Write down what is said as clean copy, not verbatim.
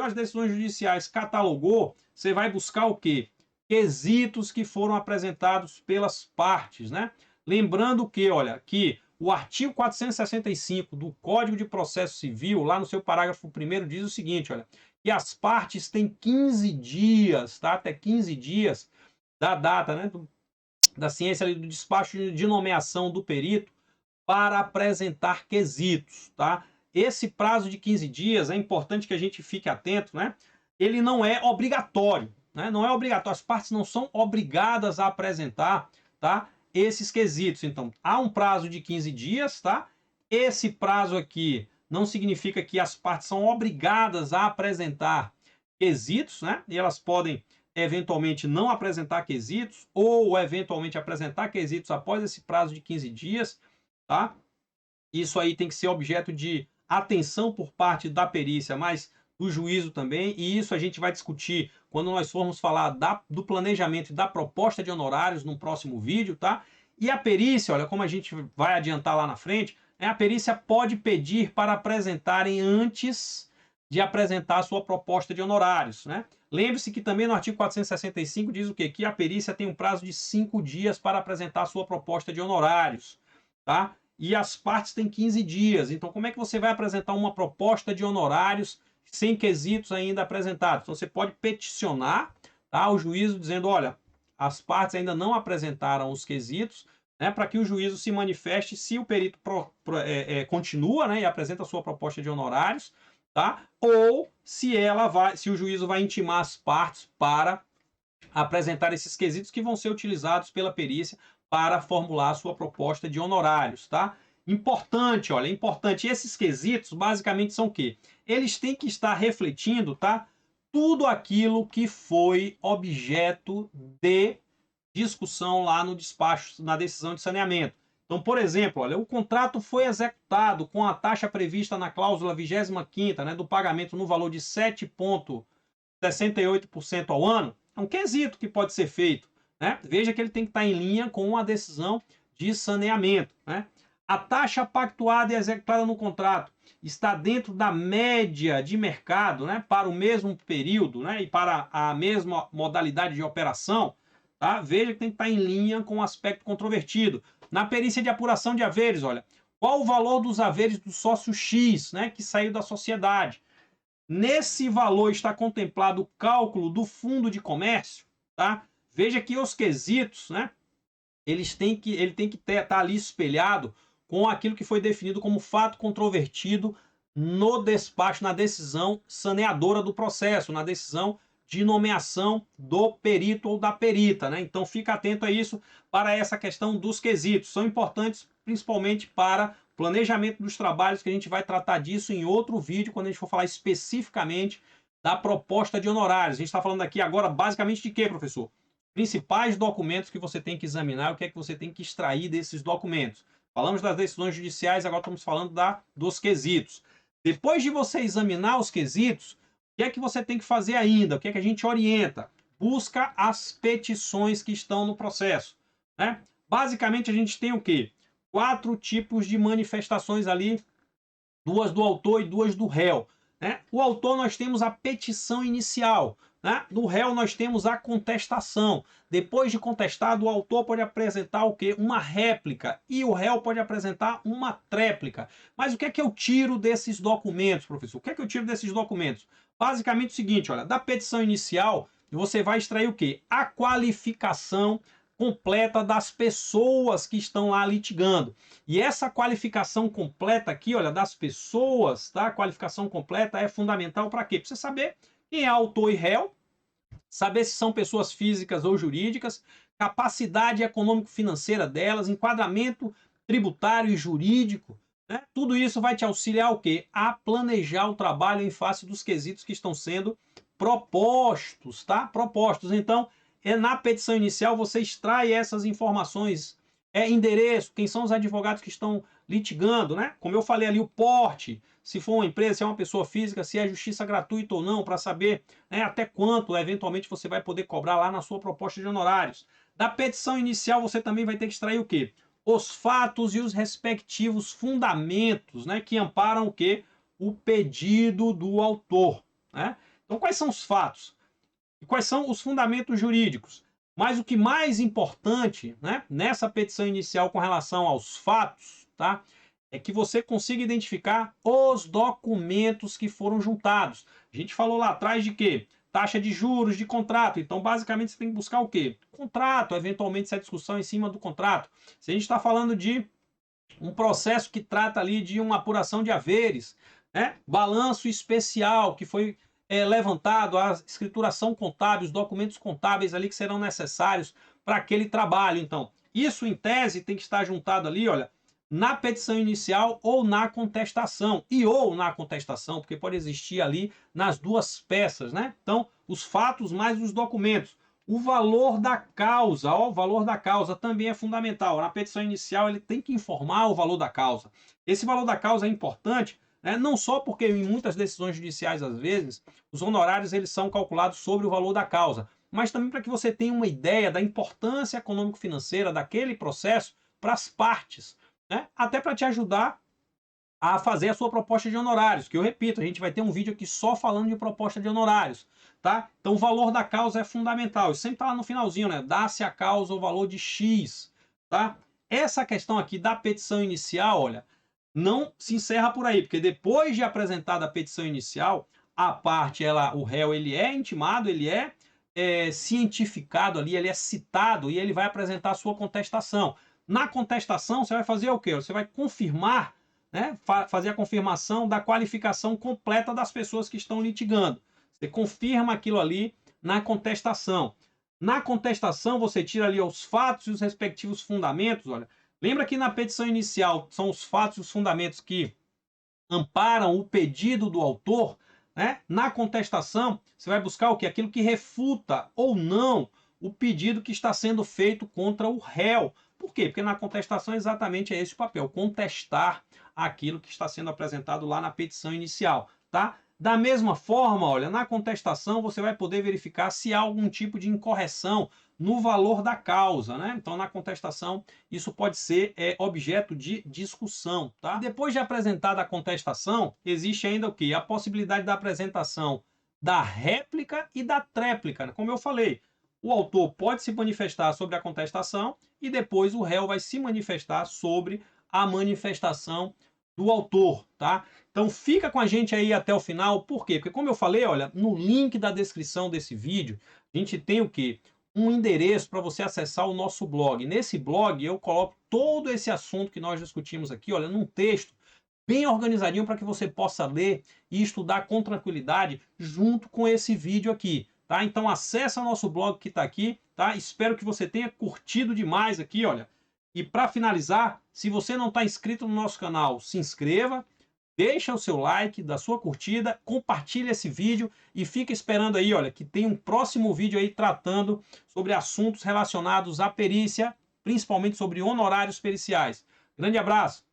as decisões judiciais, catalogou, você vai buscar o quê? Quesitos que foram apresentados pelas partes, né? Lembrando que, olha, que o artigo 465 do Código de Processo Civil, lá no seu parágrafo 1º, diz o seguinte, olha, que as partes têm 15 dias, tá? Até 15 dias da data, né, da ciência do despacho de nomeação do perito para apresentar quesitos, tá? Esse prazo de 15 dias, é importante que a gente fique atento, né? Ele não é obrigatório, né? Não é obrigatório, as partes não são obrigadas a apresentar, tá? Esses quesitos. Então, há um prazo de 15 dias, tá? Esse prazo aqui não significa que as partes são obrigadas a apresentar quesitos, né? E elas podem eventualmente não apresentar quesitos ou eventualmente apresentar quesitos após esse prazo de 15 dias, tá? Isso aí tem que ser objeto de atenção por parte da perícia, mas do juízo também, e isso a gente vai discutir quando nós formos falar do planejamento e da proposta de honorários no próximo vídeo, tá? E a perícia, olha, como a gente vai adiantar lá na frente, né, a perícia pode pedir para apresentarem antes de apresentar a sua proposta de honorários, né? Lembre-se que também no artigo 465 diz o quê? Que a perícia tem um prazo de 5 dias para apresentar a sua proposta de honorários, tá? E as partes têm 15 dias. Então, como é que você vai apresentar uma proposta de honorários sem quesitos ainda apresentados? Então, você pode peticionar, tá, ao juízo dizendo, olha, as partes ainda não apresentaram os quesitos, né, para que o juízo se manifeste se o perito continua, né, e apresenta a sua proposta de honorários, tá? Ou se o juízo vai intimar as partes para apresentar esses quesitos que vão ser utilizados pela perícia para formular a sua proposta de honorários, tá? Importante, olha, importante, esses quesitos basicamente são o quê? Eles têm que estar refletindo, tá? Tudo aquilo que foi objeto de discussão lá no despacho, na decisão de saneamento. Então, por exemplo, olha, o contrato foi executado com a taxa prevista na cláusula 25ª, né, do pagamento no valor de 7,68% ao ano. É um quesito que pode ser feito, né? Veja que ele tem que estar em linha com a decisão de saneamento, né? A taxa pactuada e executada no contrato está dentro da média de mercado, né, para o mesmo período, né, e para a mesma modalidade de operação, tá? Veja que tem que estar em linha com o aspecto controvertido. Na perícia de apuração de haveres, olha, qual o valor dos haveres do sócio X, né, que saiu da sociedade? Nesse valor está contemplado o cálculo do fundo de comércio, tá? Veja que os quesitos, né, ele tem que estar ali espelhado com aquilo que foi definido como fato controvertido no despacho, na decisão saneadora do processo, na decisão de nomeação do perito ou da perita, né? Então fica atento a isso para essa questão dos quesitos. São importantes principalmente para planejamento dos trabalhos, que a gente vai tratar disso em outro vídeo, quando a gente for falar especificamente da proposta de honorários. A gente está falando aqui agora basicamente de quê, professor? Principais documentos que você tem que examinar, o que é que você tem que extrair desses documentos. Falamos das decisões judiciais, agora estamos falando dos quesitos. Depois de você examinar os quesitos, o que é que você tem que fazer ainda? O que é que a gente orienta? Busca as petições que estão no processo, né? Basicamente, a gente tem o quê? 4 tipos de manifestações ali, 2 do autor e 2 do réu, né? O autor, nós temos a petição inicial, né? No réu, nós temos a contestação. Depois de contestado, o autor pode apresentar o quê? Uma réplica, e o réu pode apresentar uma tréplica. Mas o que é que eu tiro desses documentos, professor? O que é que eu tiro desses documentos? Basicamente o seguinte, olha, da petição inicial, você vai extrair o quê? A qualificação completa das pessoas que estão lá litigando. E essa qualificação completa aqui, olha, das pessoas, tá? A qualificação completa é fundamental para quê? Para você saber quem é autor e réu, saber se são pessoas físicas ou jurídicas, capacidade econômico-financeira delas, enquadramento tributário e jurídico, né? Tudo isso vai te auxiliar o quê? A planejar o trabalho em face dos quesitos que estão sendo propostos, tá? Propostos. Então, na petição inicial você extrai essas informações, endereço, quem são os advogados que estão litigando, né? Como eu falei ali, o porte, se for uma empresa, se é uma pessoa física, se é justiça gratuita ou não, para saber, né, até quanto eventualmente você vai poder cobrar lá na sua proposta de honorários. Da petição inicial você também vai ter que extrair o quê? Os fatos e os respectivos fundamentos, né, que amparam o quê? O pedido do autor, né? Então, quais são os fatos? E quais são os fundamentos jurídicos? Mas o que mais importante, né, nessa petição inicial com relação aos fatos, tá, é que você consiga identificar os documentos que foram juntados. A gente falou lá atrás de quê? Taxa de juros de contrato. Então, basicamente, você tem que buscar o quê? Contrato, eventualmente, essa discussão em cima do contrato. Se a gente está falando de um processo que trata ali de uma apuração de haveres, né? Balanço especial que foi levantado, a escrituração contábil, os documentos contábeis ali que serão necessários para aquele trabalho. Então, isso em tese tem que estar juntado ali, olha, na petição inicial ou na contestação, ou na contestação, porque pode existir ali nas duas peças, né? Então, os fatos mais os documentos. O valor da causa, ó, o valor da causa também é fundamental. Na petição inicial ele tem que informar o valor da causa. Esse valor da causa é importante, né? Não só porque em muitas decisões judiciais, às vezes, os honorários eles são calculados sobre o valor da causa, mas também para que você tenha uma ideia da importância econômico-financeira daquele processo para as partes, né? Até para te ajudar a fazer a sua proposta de honorários, que eu repito, a gente vai ter um vídeo aqui só falando de proposta de honorários, tá? Então o valor da causa é fundamental, eu sempre tá lá no finalzinho, né? Dá-se a causa o valor de X, tá? Essa questão aqui da petição inicial, olha, não se encerra por aí, porque depois de apresentada a petição inicial, a parte, o réu, ele é intimado, ele é cientificado ali, ele é citado e ele vai apresentar a sua contestação. Na contestação, você vai fazer o quê? Você vai confirmar, né, fazer a confirmação da qualificação completa das pessoas que estão litigando. Você confirma aquilo ali na contestação. Na contestação, você tira ali os fatos e os respectivos fundamentos. Olha, lembra que na petição inicial são os fatos e os fundamentos que amparam o pedido do autor, né? Na contestação, você vai buscar o quê? Aquilo que refuta ou não o pedido que está sendo feito contra o réu. Por quê? Porque na contestação exatamente é esse o papel, contestar aquilo que está sendo apresentado lá na petição inicial, tá? Da mesma forma, olha, na contestação você vai poder verificar se há algum tipo de incorreção no valor da causa, né? Então, na contestação, isso pode ser objeto de discussão, tá? Depois de apresentada a contestação, existe ainda o quê? A possibilidade da apresentação da réplica e da tréplica. Como eu falei, o autor pode se manifestar sobre a contestação e depois o réu vai se manifestar sobre a manifestação do autor, tá? Então fica com a gente aí até o final, por quê? Porque como eu falei, olha, no link da descrição desse vídeo, a gente tem o quê? Um endereço para você acessar o nosso blog. Nesse blog eu coloco todo esse assunto que nós discutimos aqui, olha, num texto bem organizadinho para que você possa ler e estudar com tranquilidade junto com esse vídeo aqui, tá? Então acessa o nosso blog que está aqui, tá? Espero que você tenha curtido demais aqui, olha. E para finalizar, se você não está inscrito no nosso canal, se inscreva, deixa o seu like, da sua curtida, compartilha esse vídeo e fica esperando aí, olha, que tem um próximo vídeo aí tratando sobre assuntos relacionados à perícia, principalmente sobre honorários periciais. Grande abraço!